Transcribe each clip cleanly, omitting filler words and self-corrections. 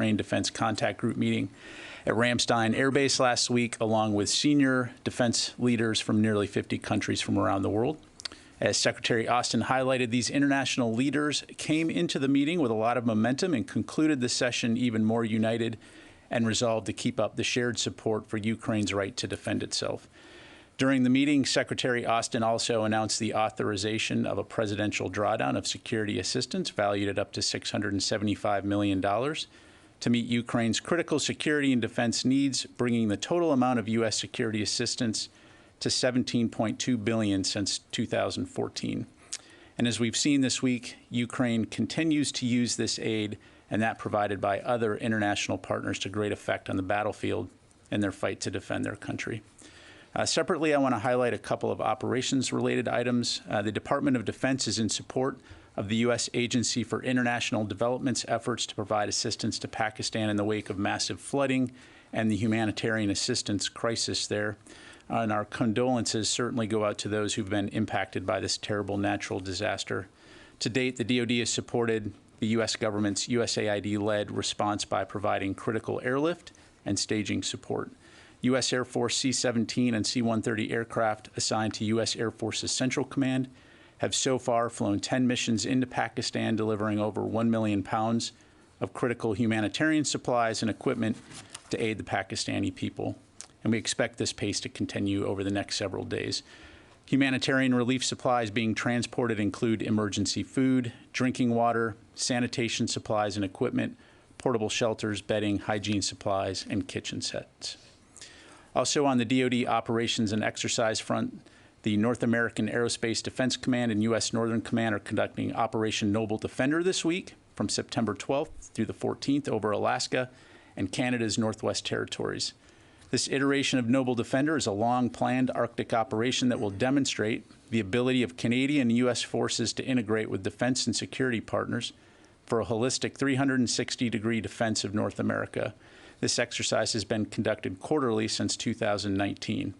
Ukraine Defense Contact Group meeting at Ramstein Air Base last week, along with senior defense leaders from nearly 50 countries from around the world. As Secretary Austin highlighted, these international leaders came into the meeting with a lot of momentum and concluded the session even more united and resolved to keep up the shared support for Ukraine's right to defend itself. During the meeting, Secretary Austin also announced the authorization of a presidential drawdown of security assistance valued at up to $675 million to meet Ukraine's critical security and defense needs, bringing the total amount of U.S. security assistance to $17.2 billion since 2014. And as we've seen this week, Ukraine continues to use this aid, and that provided by other international partners, to great effect on the battlefield in their fight to defend their country. Separately, I want to highlight a couple of operations-related items. The Department of Defense is in support of the U.S. Agency for International Development's efforts to provide assistance to Pakistan in the wake of massive flooding and the humanitarian assistance crisis there. And our condolences certainly go out to those who've been impacted by this terrible natural disaster. To date, the DOD has supported the U.S. government's USAID-led response by providing critical airlift and staging support. U.S. Air Force C-17 and C-130 aircraft assigned to U.S. Air Force's Central Command have so far flown 10 missions into Pakistan, delivering over 1 million pounds of critical humanitarian supplies and equipment to aid the Pakistani people. And we expect this pace to continue over the next several days. Humanitarian relief supplies being transported include emergency food, drinking water, sanitation supplies and equipment, portable shelters, bedding, hygiene supplies, and kitchen sets. Also on the DOD operations and exercise front, the North American Aerospace Defense Command and U.S. Northern Command are conducting Operation Noble Defender this week from September 12th through the 14th over Alaska and Canada's Northwest Territories. This iteration of Noble Defender is a long-planned Arctic operation that will demonstrate the ability of Canadian and U.S. forces to integrate with defense and security partners for a holistic 360-degree defense of North America. This exercise has been conducted quarterly since 2019.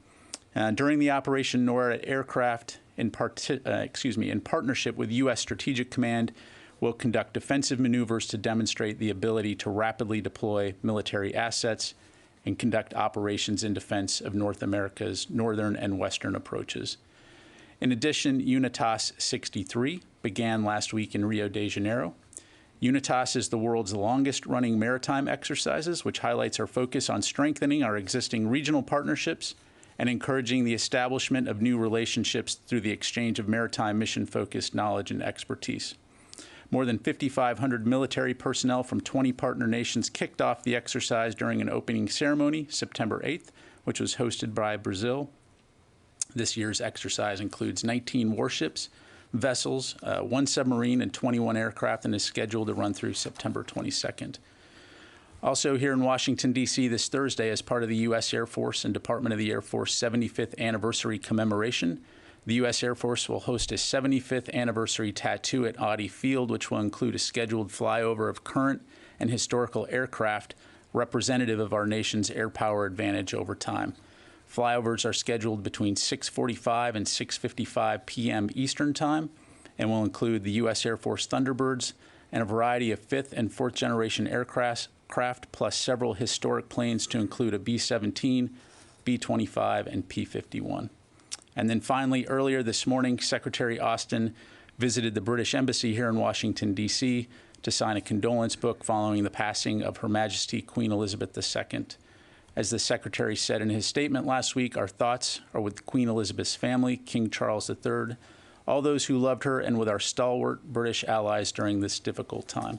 During the operation, NORAD aircraft, in partnership with U.S. Strategic Command, will conduct defensive maneuvers to demonstrate the ability to rapidly deploy military assets and conduct operations in defense of North America's northern and western approaches. In addition, UNITAS 63 began last week in Rio de Janeiro. UNITAS is the world's longest-running maritime exercises, which highlights our focus on strengthening our existing regional partnerships and encouraging the establishment of new relationships through the exchange of maritime mission-focused knowledge and expertise. More than 5,500 military personnel from 20 partner nations kicked off the exercise during an opening ceremony September 8th, which was hosted by Brazil. This year's exercise includes 19 warships, vessels, 1 submarine, and 21 aircraft, and is scheduled to run through September 22nd. Also here in Washington, D.C. this Thursday, as part of the U.S. Air Force and Department of the Air Force 75th anniversary commemoration, the U.S. Air Force will host a 75th anniversary tattoo at Audi Field, which will include a scheduled flyover of current and historical aircraft representative of our nation's air power advantage over time. Flyovers are scheduled between 6:45 and 6:55 p.m. Eastern Time and will include the U.S. Air Force Thunderbirds and a variety of 5th and 4th generation aircraft, plus several historic planes to include a B-17, B-25, and P-51. And then finally, earlier this morning, Secretary Austin visited the British Embassy here in Washington, D.C. to sign a condolence book following the passing of Her Majesty Queen Elizabeth II. As the Secretary said in his statement last week, our thoughts are with Queen Elizabeth's family, King Charles III, all those who loved her, and with our stalwart British allies during this difficult time.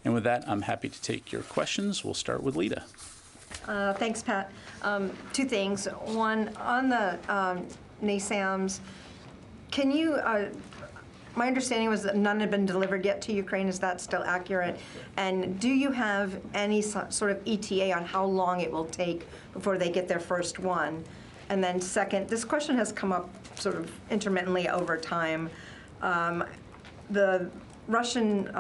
And with that, I'm happy to take your questions. We'll start with Lita. Thanks, Pat. 2 things. One, on the NASAMS, can you, my understanding was that none had been delivered yet to Ukraine. Is that still accurate? And do you have any sort of ETA on how long it will take before they get their first one? And then second, this question has come up sort of intermittently over time. The Russian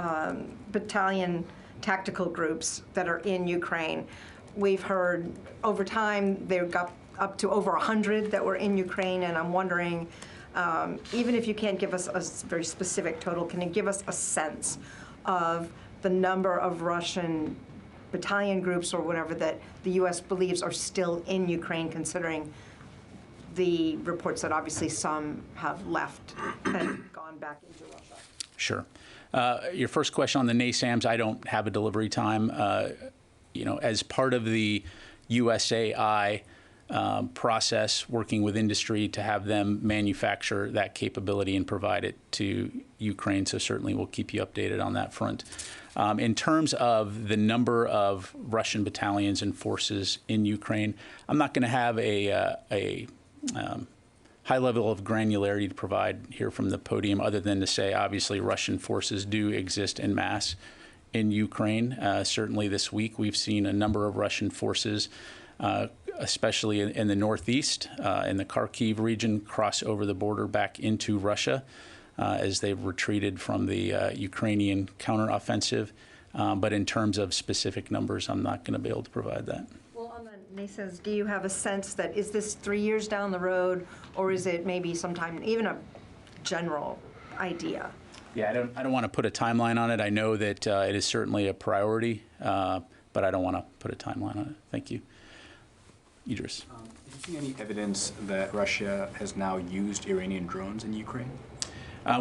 battalion tactical groups that are in Ukraine, we've heard over time they got up to over 100 that were in Ukraine, and I'm wondering, even if you can't give us a very specific total, can you give us a sense of the number of Russian battalion groups or whatever that the U.S. believes are still in Ukraine, considering the reports that obviously some have left and gone back into Russia? Sure. Your first question on the NASAMS, I don't have a delivery time. As part of the USAI process, working with industry to have them manufacture that capability and provide it to Ukraine. So certainly we'll keep you updated on that front. In terms of the number of Russian battalions and forces in Ukraine, I'm not going to have a high level of granularity to provide here from the podium, other than to say, obviously, Russian forces do exist en masse in Ukraine. Certainly this week, we've seen a number of Russian forces, especially in the northeast, in the Kharkiv region, cross over the border back into Russia as they've retreated from the Ukrainian counteroffensive. But in terms of specific numbers, I'm not going to be able to provide that. Well, on the NASAMS, do you have a sense that, is this 3 years down the road, or is it maybe sometime, even a general idea? Yeah, I don't want to put a timeline on it. I know that it is certainly a priority, but I don't want to put a timeline on it. Thank you. Idris. Did you see any evidence that Russia has now used Iranian drones in Ukraine?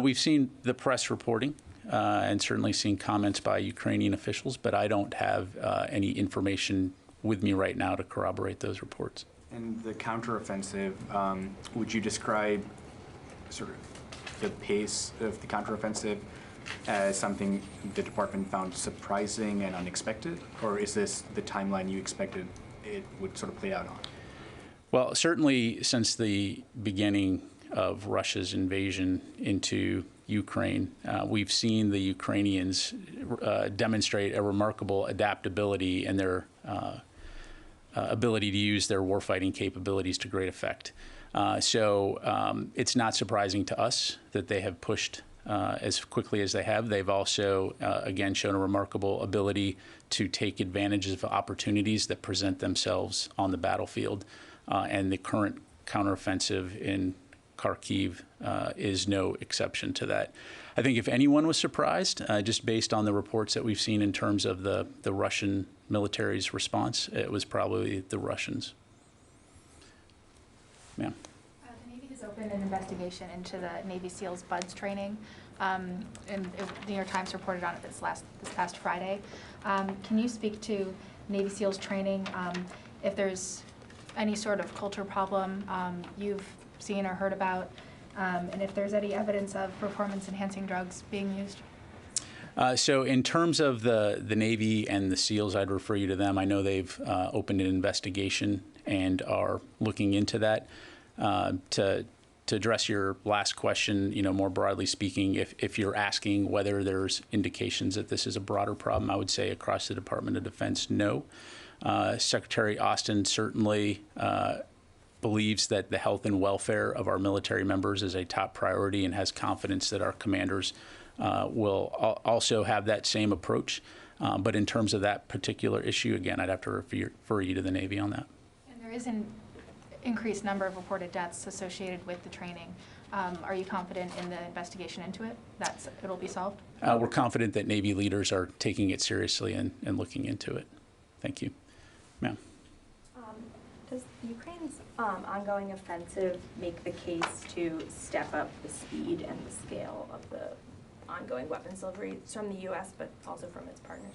We've seen the press reporting and certainly seen comments by Ukrainian officials, but I don't have any information with me right now to corroborate those reports. And the counteroffensive, would you describe sort of the pace of the counteroffensive as something the department found surprising and unexpected, or is this the timeline you expected it would sort of play out on? Well, certainly since the beginning of Russia's invasion into Ukraine, we've seen the Ukrainians demonstrate a remarkable adaptability in their ability to use their warfighting capabilities to great effect. So it's not surprising to us that they have pushed as quickly as they have. They've also, again, shown a remarkable ability to take advantage of opportunities that present themselves on the battlefield. And the current counteroffensive in Kharkiv is no exception to that. I think if anyone was surprised, just based on the reports that we've seen in terms of the Russian military's response, it was probably the Russians. Ma'am. The Navy has opened an investigation into the Navy SEALs BUDS training, and the New York Times reported on it this past Friday. Can you speak to Navy SEALs training, if there's any sort of culture problem you've seen or heard about, and if there's any evidence of performance-enhancing drugs being used? So in terms of the Navy and the SEALs, I'd refer you to them. I know they've opened an investigation and are looking into that. To address your last question, more broadly speaking, if you're asking whether there's indications that this is a broader problem, I would say across the Department of Defense, no. Secretary Austin certainly believes that the health and welfare of our military members is a top priority and has confidence that our commanders will also have that same approach. But in terms of that particular issue, again, I'd have to refer you to the Navy on that. And there is an increased number of reported deaths associated with the training. Are you confident in the investigation into it, that it'll be solved? We're confident that Navy leaders are taking it seriously and looking into it. Thank you. Ma'am. Does Ukraine's ongoing offensive make the case to step up the speed and the scale of the ongoing weapons delivery from the U.S., but also from its partners?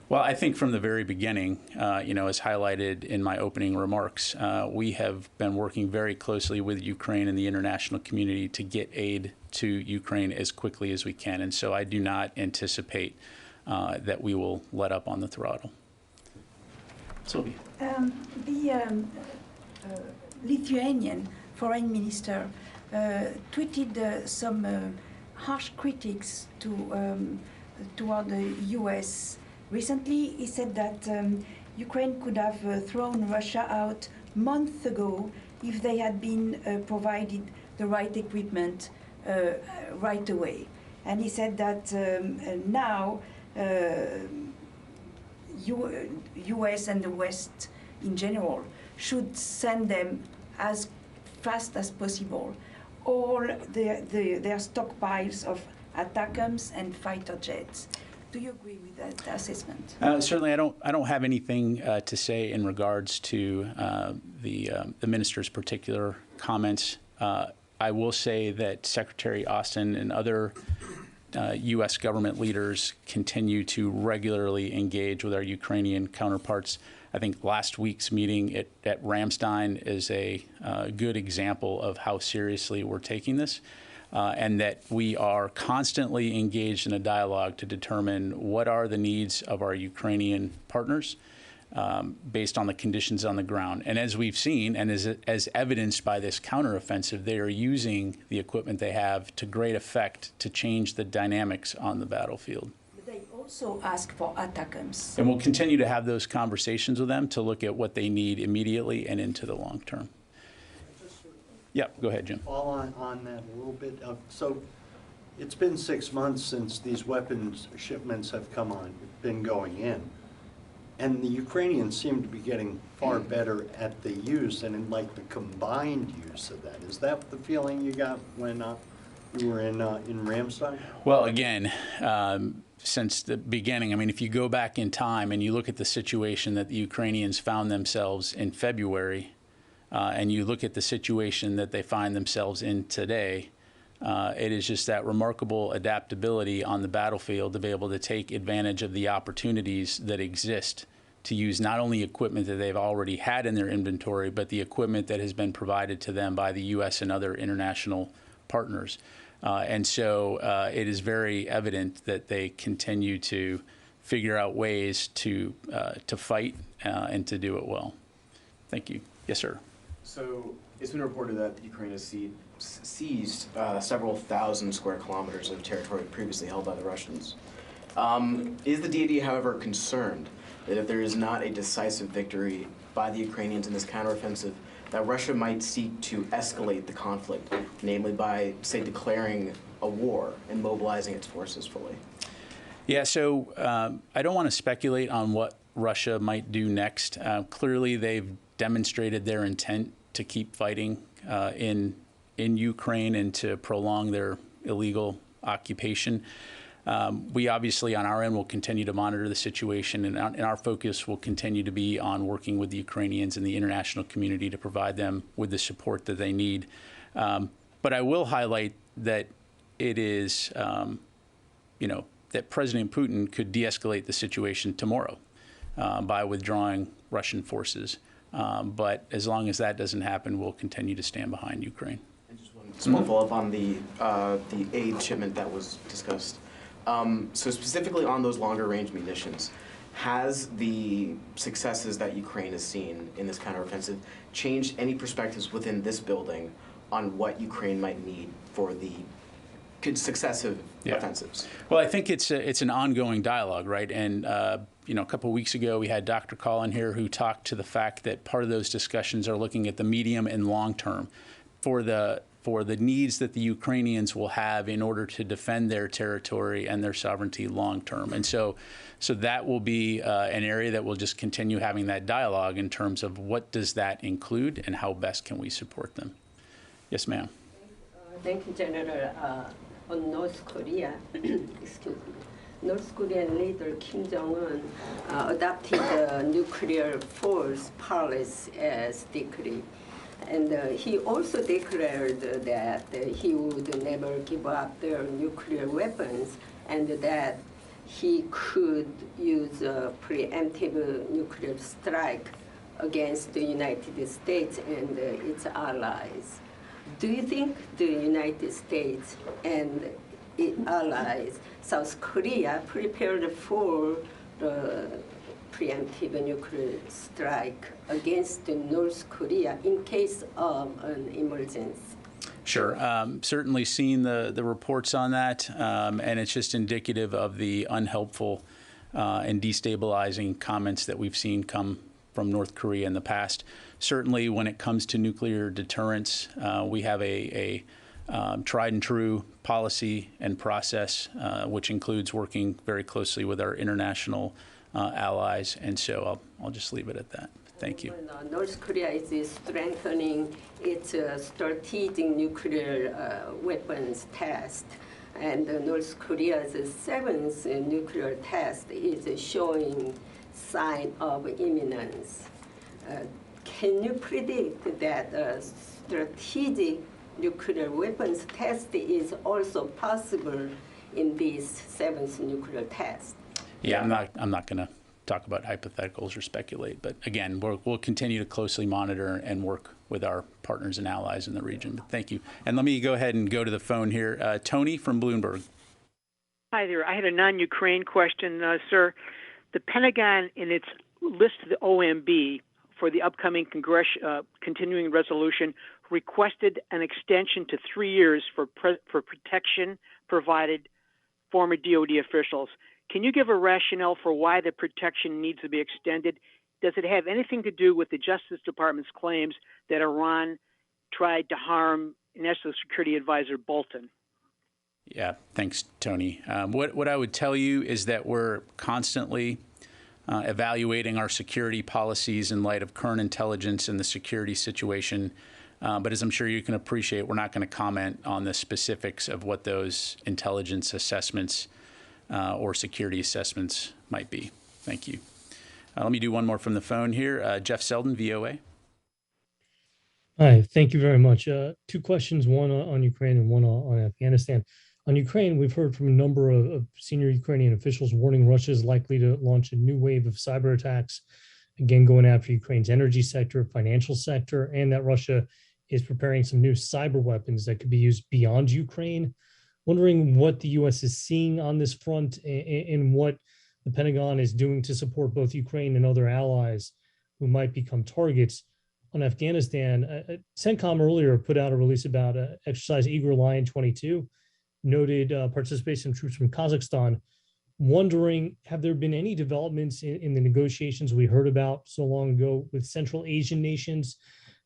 Well, I think from the very beginning, as highlighted in my opening remarks, we have been working very closely with Ukraine and the international community to get aid to Ukraine as quickly as we can. And so I do not anticipate that we will let up on the throttle. Sylvia. The Lithuanian foreign minister tweeted some harsh critics toward the U.S. Recently, he said that Ukraine could have thrown Russia out months ago if they had been provided the right equipment right away. And he said that now U.S. and the West in general should send them as fast as possible all their stockpiles of ATACMS and fighter jets Do you agree with that assessment? Certainly, I don't have anything to say in regards to the minister's particular comments. I will say that Secretary Austin and other U.S. government leaders continue to regularly engage with our Ukrainian counterparts. I think last week's meeting at Ramstein is a good example of how seriously we're taking this. And that we are constantly engaged in a dialogue to determine what are the needs of our Ukrainian partners based on the conditions on the ground. And as we've seen, and as evidenced by this counteroffensive, they are using the equipment they have to great effect to change the dynamics on the battlefield. But they also ask for ATACMS. And we'll continue to have those conversations with them to look at what they need immediately and into the long term. Yeah, go ahead, Jim. Fall on that a little bit. So it's been 6 months since these weapons shipments have been going in. And the Ukrainians seem to be getting far better at the use and in like the combined use of that. Is that the feeling you got when you were in Ramstein? Well, again, since the beginning, I mean, if you go back in time and you look at the situation that the Ukrainians found themselves in February, and you look at the situation that they find themselves in today, it is just that remarkable adaptability on the battlefield to be able to take advantage of the opportunities that exist to use not only equipment that they've already had in their inventory, but the equipment that has been provided to them by the U.S. and other international partners. And so it is very evident that they continue to figure out ways to fight and to do it well. Thank you. Yes, sir. So it's been reported that Ukraine has seized several thousand square kilometers of territory previously held by the Russians. Is the DOD, however, concerned that if there is not a decisive victory by the Ukrainians in this counteroffensive, that Russia might seek to escalate the conflict, namely by, say, declaring a war and mobilizing its forces fully? Yeah, so I don't want to speculate on what Russia might do next. Clearly, they've demonstrated their intent to keep fighting in Ukraine and to prolong their illegal occupation. We obviously, on our end, will continue to monitor the situation, and our focus will continue to be on working with the Ukrainians and the international community to provide them with the support that they need. But I will highlight that it is, that President Putin could de-escalate the situation tomorrow by withdrawing Russian forces. But as long as that doesn't happen, we'll continue to stand behind Ukraine. And just one small follow-up on the aid shipment that was discussed. So specifically on those longer-range munitions, has the successes that Ukraine has seen in this counteroffensive changed any perspectives within this building on what Ukraine might need for the successive offensives? Well, I think it's an ongoing dialogue, right? And a couple of weeks ago, we had Dr. Collin here who talked to the fact that part of those discussions are looking at the medium and long term for the needs that the Ukrainians will have in order to defend their territory and their sovereignty long term. And so that will be an area that we'll just continue having that dialogue in terms of what does that include and how best can we support them. Yes, ma'am. Thank you, General. On North Korea, excuse me. North Korean leader Kim Jong-un adopted the nuclear force policy as decree. And he also declared that he would never give up their nuclear weapons and that he could use a preemptive nuclear strike against the United States and its allies. Do you think the United States and its allies, South Korea, prepared for the preemptive nuclear strike against North Korea in case of an emergency? Sure. Certainly seen the reports on that, and it's just indicative of the unhelpful and destabilizing comments that we've seen come from North Korea in the past. Certainly when it comes to nuclear deterrence, we have a tried and true policy and process, which includes working very closely with our international allies. And so I'll just leave it at that. Thank you. North Korea is strengthening its strategic nuclear weapons test. and North Korea's seventh nuclear test is showing sign of imminence. Can you predict that strategic nuclear weapons test is also possible in this seventh nuclear test? Yeah, I'm not going to talk about hypotheticals or speculate, but again, we'll continue to closely monitor and work with our partners and allies in the region. But thank you. And let me go ahead and go to the phone here. Tony from Bloomberg. Hi there. I had a non-Ukraine question, sir. The Pentagon, in its list of the OMB for the upcoming continuing resolution, requested an extension to 3 years for protection provided former DOD officials. Can you give a rationale for why the protection needs to be extended? Does it have anything to do with the Justice Department's claims that Iran tried to harm National Security Advisor Bolton? Yeah, thanks, Tony. What I would tell you is that we're constantly evaluating our security policies in light of current intelligence and the security situation. But as I'm sure you can appreciate, we're not going to comment on the specifics of what those intelligence assessments or security assessments might be. Thank you. Let me do one more from the phone here. Jeff Selden, VOA. Hi, thank you very much. Two questions, one on Ukraine and one on Afghanistan. On Ukraine, we've heard from a number of senior Ukrainian officials warning Russia is likely to launch a new wave of cyber attacks, again, going after Ukraine's energy sector, financial sector, and that Russia is preparing some new cyber weapons that could be used beyond Ukraine. Wondering what the U.S. is seeing on this front and what the Pentagon is doing to support both Ukraine and other allies who might become targets. On Afghanistan, CENTCOM earlier put out a release about Exercise Eagle Lion 22, noted participation of troops from Kazakhstan. Wondering, have there been any developments in the negotiations we heard about so long ago with Central Asian nations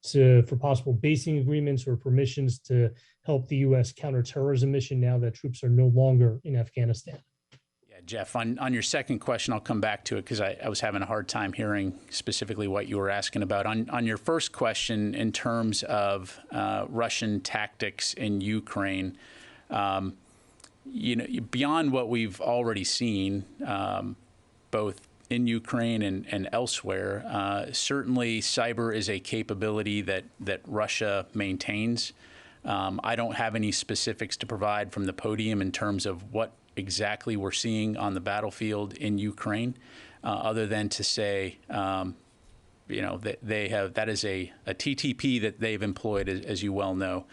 for possible basing agreements or permissions to help the U.S. counterterrorism mission now that troops are no longer in Afghanistan? Jeff, on your second question, I'll come back to it because I was having a hard time hearing specifically what you were asking about. On your first question, in terms of Russian tactics in Ukraine, beyond what we've already seen, both in Ukraine and elsewhere, certainly cyber is a capability that Russia maintains. I don't have any specifics to provide from the podium in terms of what exactly we're seeing on the battlefield in Ukraine, other than to say, that that is a TTP that they've employed, as you well know.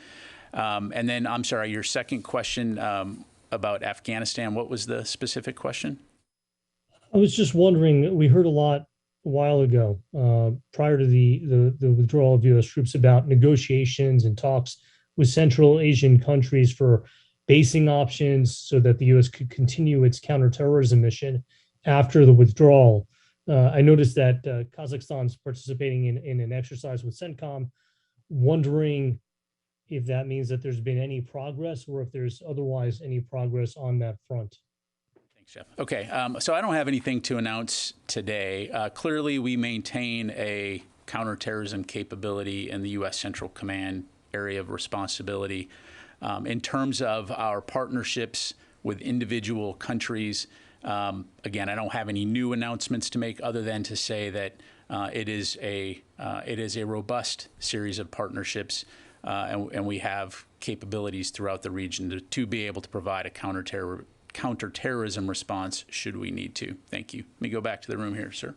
And then, I'm sorry, your second question about Afghanistan, what was the specific question? I was just wondering, we heard a lot a while ago, prior to the withdrawal of U.S. troops, about negotiations and talks with Central Asian countries for basing options so that the U.S. could continue its counterterrorism mission after the withdrawal. I noticed that Kazakhstan's participating in an exercise with CENTCOM, wondering if that means that there's been any progress or if there's otherwise any progress on that front. Thanks, Jeff. Okay, so I don't have anything to announce today. Clearly, we maintain a counterterrorism capability in the U.S. Central Command area of responsibility. In terms of our partnerships with individual countries, again, I don't have any new announcements to make other than to say that it is a robust series of partnerships, and we have capabilities throughout the region to be able to provide a counterterrorism response should we need to. Thank you. Let me go back to the room here, sir.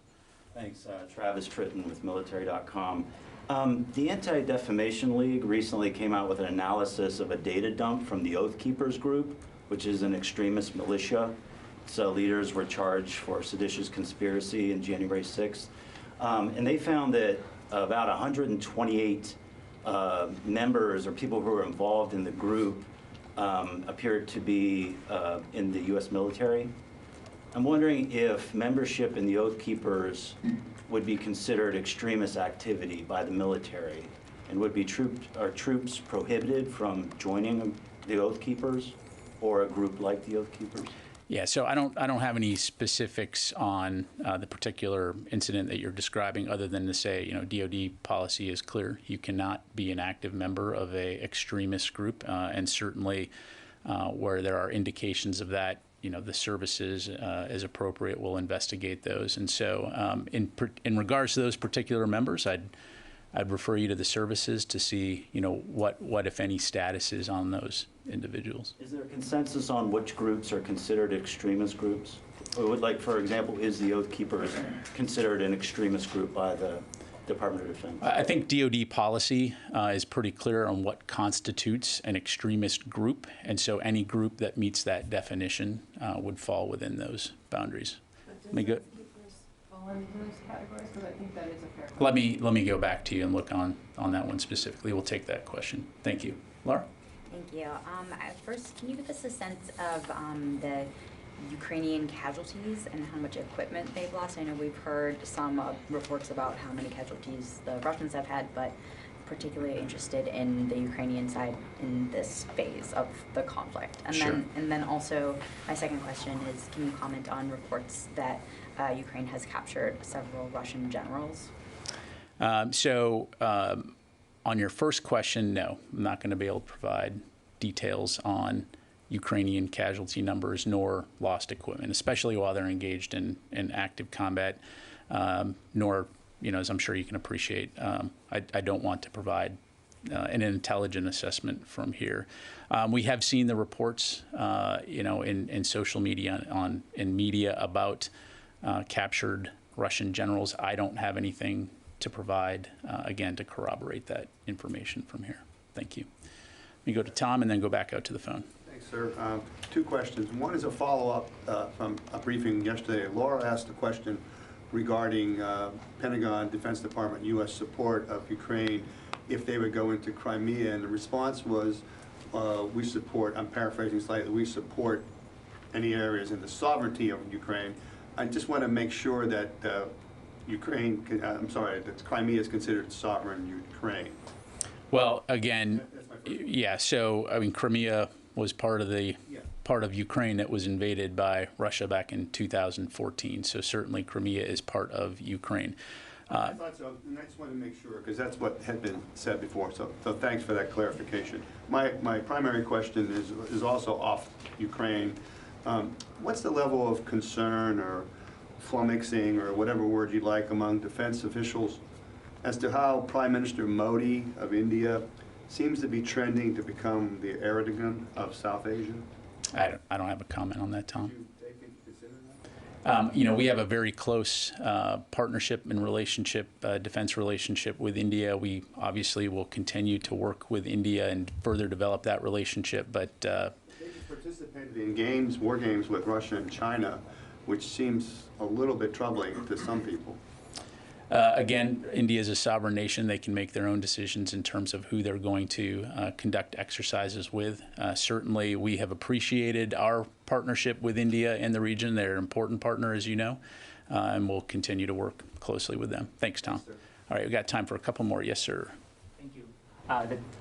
Thanks. Travis Tritton with military.com. The Anti-Defamation League recently came out with an analysis of a data dump from the Oath Keepers group, which is an extremist militia. So leaders were charged for seditious conspiracy in January 6th. And they found that about 128 members or people who were involved in the group appeared to be in the U.S. military. I'm wondering if membership in the Oath Keepers would be considered extremist activity by the military, and would be troops prohibited from joining the Oath Keepers or a group like the Oath Keepers? Yeah, so I don't have any specifics on the particular incident that you're describing, other than to say, DOD policy is clear. You cannot be an active member of a extremist group, and certainly where there are indications of that, the services, as appropriate, will investigate those. And so in regards to those particular members, I'd refer you to the services to see, what, if any, status is on those individuals. Is there a consensus on which groups are considered extremist groups? Or for example, is the Oath Keepers considered an extremist group by the Department of Defense? I think DOD policy is pretty clear on what constitutes an extremist group, and so any group that meets that definition would fall within those boundaries. Let me go. Fall into those categories, because I think that is a fair question. Let me go back to you and look on that one specifically. We'll take that question. Thank you, Laura. Thank you. First, can you give us a sense of the Ukrainian casualties and how much equipment they've lost? I know we've heard some reports about how many casualties the Russians have had, but particularly interested in the Ukrainian side in this phase of the conflict. And sure. then also, my second question is, can you comment on reports that Ukraine has captured several Russian generals? On your first question, no, I'm not going to be able to provide details on Ukrainian casualty numbers nor lost equipment, especially while they're engaged in active combat, nor, as I'm sure you can appreciate, I don't want to provide an intelligent assessment from here. We have seen the reports, in social media, in media about captured Russian generals. I don't have anything to provide, again, to corroborate that information from here. Thank you. Let me go to Tom and then go back out to the phone. Thanks, sir. Two questions. One is a follow-up from a briefing yesterday. Laura asked a question regarding Pentagon, Defense Department, U.S. support of Ukraine if they would go into Crimea, and the response was, we support, I'm paraphrasing slightly, we support any areas in the sovereignty of Ukraine. I just want to make sure that that Crimea is considered sovereign Ukraine. Well, again, yeah, so, Crimea was part of Ukraine that was invaded by Russia back in 2014, so certainly Crimea is part of Ukraine. I thought so, and I just wanted to make sure, because that's what had been said before, so thanks for that clarification. My primary question is also off Ukraine. What's the level of concern or flummoxing, or whatever word you'd like, among defense officials as to how Prime Minister Modi of India seems to be trending to become the Erdogan of South Asia? I don't have a comment on that, Tom. We have a very close partnership and relationship, defense relationship with India. We obviously will continue to work with India and further develop that relationship, but they participated in war games with Russia and China, which seems a little bit troubling to some people. Again, India is a sovereign nation. They can make their own decisions in terms of who they're going to conduct exercises with. Certainly, we have appreciated our partnership with India in the region. They're an important partner, as you know, and we'll continue to work closely with them. Thanks, Tom. Yes, all right, we've got time for a couple more. Yes, sir. Thank you.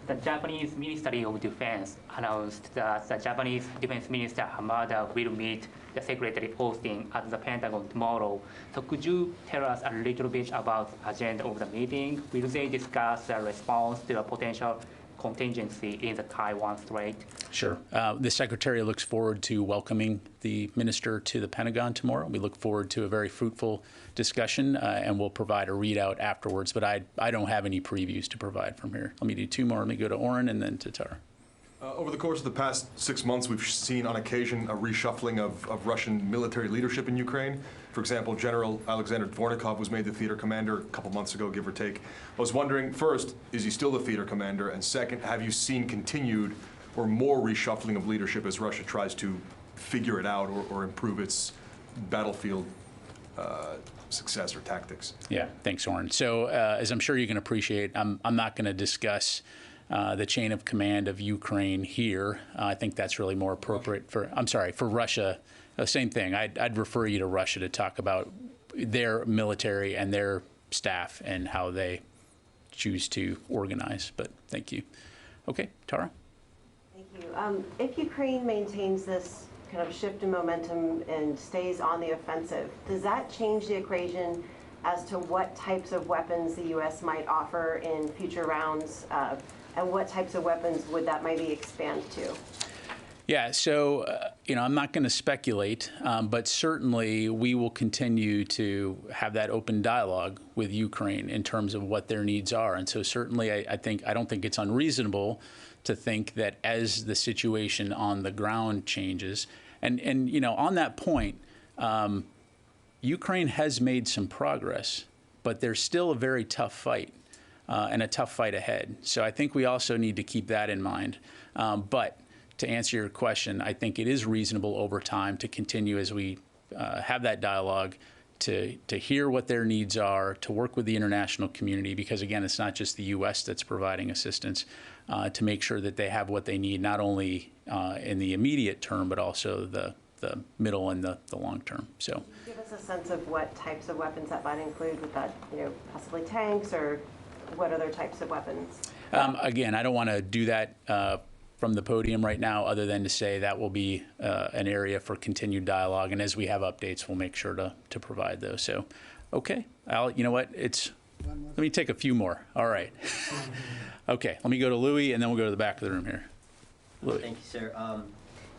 The Japanese Ministry of Defense announced that the Japanese Defense Minister Hamada will meet the Secretary Austin at the Pentagon tomorrow. So could you tell us a little bit about the agenda of the meeting? Will they discuss the response to the potential contingency in the Taiwan Strait? Sure. The Secretary looks forward to welcoming the Minister to the Pentagon tomorrow. We look forward to a very fruitful discussion, and we'll provide a readout afterwards, but I don't have any previews to provide from here. Let me do two more. Let me go to Oren and then to Tara. Over the course of the past 6 months, we've seen on occasion a reshuffling of Russian military leadership in Ukraine. For example, General Alexander Dvornikov was made the theater commander a couple months ago, give or take. I was wondering, first, is he still the theater commander? And second, have you seen continued or more reshuffling of leadership as Russia tries to figure it out or improve its battlefield success or tactics? Yeah, thanks, Oren. So as I'm sure you can appreciate, I'm not going to discuss the chain of command of Ukraine here. I think that's really more appropriate for Russia. Same thing. I'd refer you to Russia to talk about their military and their staff and how they choose to organize. But thank you. Okay, Tara? Thank you. If Ukraine maintains this kind of shift in momentum and stays on the offensive, does that change the equation as to what types of weapons the U.S. might offer in future rounds? And what types of weapons would that maybe expand to? Yeah, so, I'm not going to speculate, but certainly we will continue to have that open dialogue with Ukraine in terms of what their needs are. And so certainly I don't think it's unreasonable to think that as the situation on the ground changes, and on that point, Ukraine has made some progress, but there's still a very tough fight and a tough fight ahead. So I think we also need to keep that in mind. But to answer your question, I think it is reasonable over time to continue as we have that dialogue to hear what their needs are, to work with the international community, because again, it's not just the U.S. that's providing assistance, to make sure that they have what they need, not only in the immediate term, but also the middle and the long term. So, give us a sense of what types of weapons that might include. Would that, possibly tanks, or what other types of weapons? Again, I don't want to do that from the podium right now, other than to say that will be an area for continued dialogue. And as we have updates, we'll make sure to provide those. So, okay, you know what? Let me take a few more. All right. Okay, let me go to Louis, and then we'll go to the back of the room here. Louis. Thank you, sir.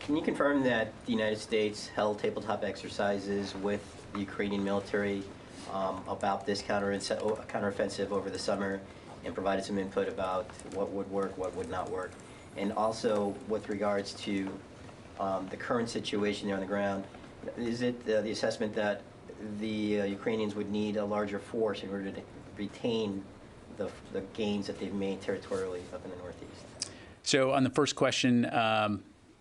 Can you confirm that the United States held tabletop exercises with the Ukrainian military about this counteroffensive over the summer, and provided some input about what would work, what would not work? And also, with regards to the current situation there on the ground, is it the assessment that the Ukrainians would need a larger force in order to retain the gains that they've made territorially up in the Northeast? So on the first question,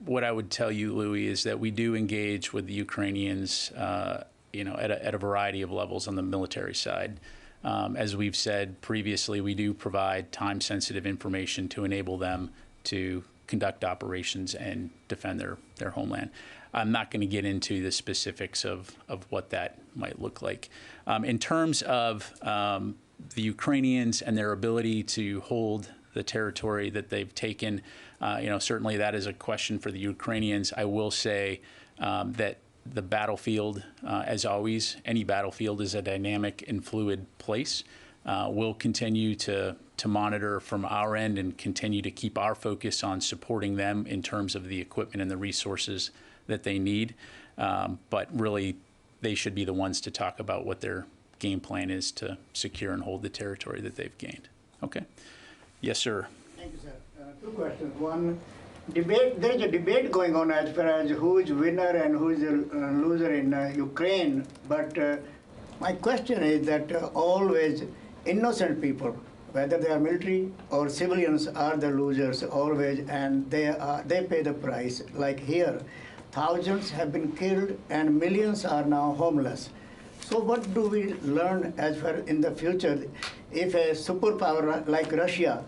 what I would tell you, Louis, is that we do engage with the Ukrainians, at a variety of levels on the military side. As we've said previously, we do provide time-sensitive information to enable them to conduct operations and defend their homeland. I'm not going to get into the specifics of what that might look like. In terms of the Ukrainians and their ability to hold the territory that they've taken, certainly that is a question for the Ukrainians. I will say that the battlefield, as always, any battlefield is a dynamic and fluid place. We'll continue to monitor from our end and continue to keep our focus on supporting them in terms of the equipment and the resources that they need. But really, they should be the ones to talk about what their game plan is to secure and hold the territory that they've gained. Okay. Yes, sir. Thank you, sir. Two questions. One, there is a debate going on as far as who is winner and who is a loser in Ukraine. But my question is that always innocent people, whether they are military or civilians, are the losers always, and they pay the price. Like here, thousands have been killed and millions are now homeless. So what do we learn as far in the future if a superpower like Russia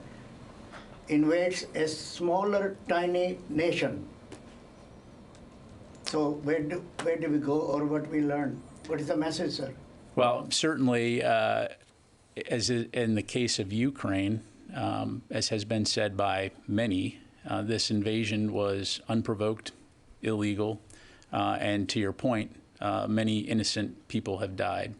invades a smaller, tiny nation? So where do we go, or what we learn? What is the message, sir? Well, certainly, as in the case of Ukraine, as has been said by many, this invasion was unprovoked, illegal, and to your point, many innocent people have died,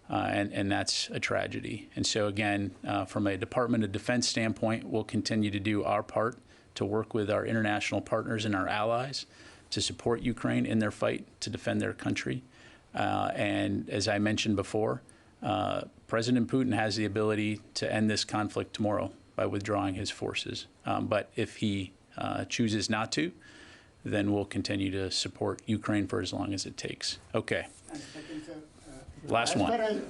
and that's a tragedy. And so again, from a Department of Defense standpoint, we'll continue to do our part to work with our international partners and our allies to support Ukraine in their fight to defend their country. And as I mentioned before, President Putin has the ability to end this conflict tomorrow by withdrawing his forces. But if he chooses not to, then we'll continue to support Ukraine for as long as it takes. Okay. Last one.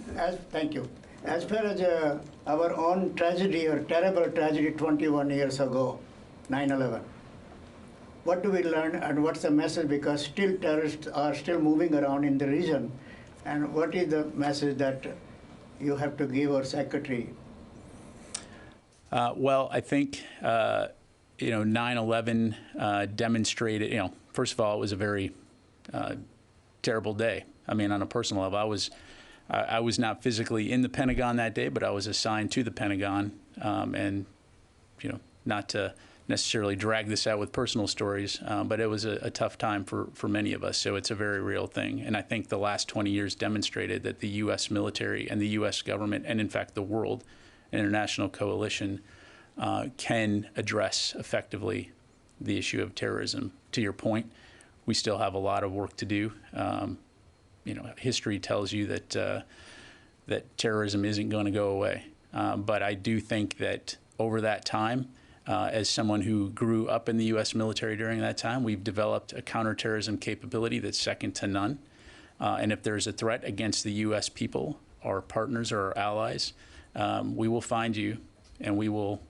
Thank you. As far as our own tragedy or terrible tragedy 21 years ago, 9/11, what do we learn and what's the message? Because still terrorists are still moving around in the region. And what is the message that you have to give our secretary? Well, I think 9/11 demonstrated, first of all, it was a very terrible day. I mean, on a personal level, I was not physically in the Pentagon that day, but I was assigned to the Pentagon, and not to necessarily drag this out with personal stories, but it was a tough time for many of us. So it's a very real thing, and I think the last 20 years demonstrated that the U.S. military and the U.S. government, and in fact the world, international coalition, can address effectively the issue of terrorism. to your point, we still have a lot of work to do. History tells you that that terrorism isn't going to go away. But I do think that over that time, as someone who grew up in the U.S. military during that time, we've developed a counterterrorism capability that's second to none. And if there's a threat against the U.S. people, our partners or our allies, we will find you and we will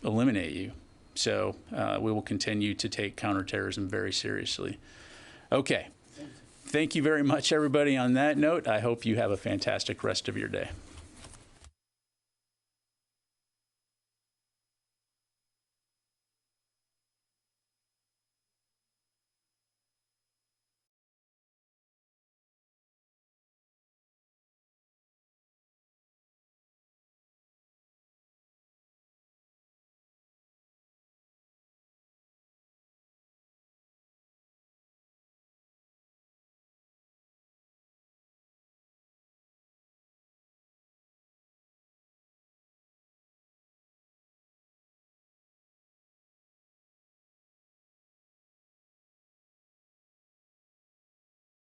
eliminate you. So we will continue to take counterterrorism very seriously. Okay. Thank you very much, everybody. On that note, I hope you have a fantastic rest of your day.